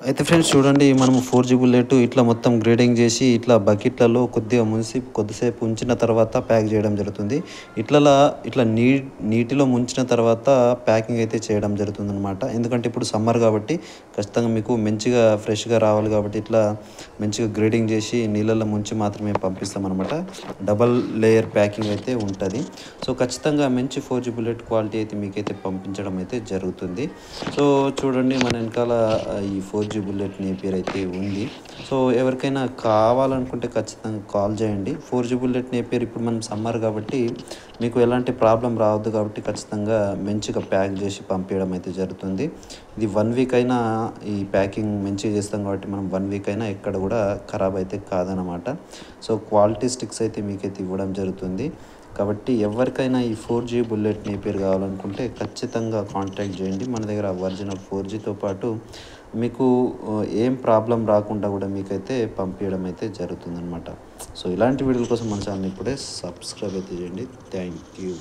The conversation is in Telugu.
అయితే ఫ్రెండ్స్ చూడండి మనము 4G బుల్లెట్ ఇట్లా మొత్తం గ్రేడింగ్ చేసి ఇట్లా బకెట్లలో కొద్దిగా ముంచి కొద్దిసేపు ఉంచిన తర్వాత ప్యాక్ చేయడం జరుగుతుంది. ఇట్లా నీటిలో ముంచిన తర్వాత ప్యాకింగ్ అయితే చేయడం జరుగుతుందనమాట. ఎందుకంటే ఇప్పుడు సమ్మర్ కాబట్టి ఖచ్చితంగా మీకు మంచిగా ఫ్రెష్‌గా రావాలి కాబట్టి ఇట్లా మంచిగా గ్రేడింగ్ చేసి నీళ్ళలో ముంచి మాత్రమే పంపిస్తామనమాట. డబల్ లేయర్ ప్యాకింగ్ అయితే ఉంటది. సో ఖచ్చితంగా మంచి 4G బుల్లెట్ క్వాలిటీ అయితే మీకైతే పంపించడం అయితే జరుగుతుంది. సో చూడండి మన వెనకాల ఈ 4G బుల్లెట్ నేపియర్ అయితే ఉంది. సో ఎవరికైనా కావాలనుకుంటే ఖచ్చితంగా కాల్ చేయండి. 4G బుల్లెట్ నేపియర్ ఇప్పుడు మనం సమ్మర్ కాబట్టి మీకు ఎలాంటి ప్రాబ్లమ్ రావద్దు కాబట్టి ఖచ్చితంగా మంచిగా ప్యాక్ చేసి పంపించడం అయితే జరుగుతుంది. ఇది 1 వీక్ అయినా ఈ ప్యాకింగ్ మంచిగా చేస్తాం కాబట్టి మనం 1 వీక్ అయినా ఎక్కడ కూడా ఖరాబ్ అయితే కాదనమాట. సో క్వాలిటీ స్టిక్స్ అయితే మీకైతే ఇవ్వడం జరుగుతుంది. కాబట్టి ఎవరికైనా ఈ 4G బుల్లెట్ నేపియర్ కావాలనుకుంటే ఖచ్చితంగా కాంటాక్ట్ చేయండి. మన దగ్గర ఒరిజినల్ 4Gతో పాటు మీకు ఏం ప్రాబ్లమ్ రాకుండా కూడా మీకైతే పంపించడం అయితే జరుగుతుందనమాట. సో ఇలాంటి వీడియోల కోసం మన ఛానల్ ఇప్పుడే సబ్స్క్రైబ్ అయితే చేయండి. Thank you.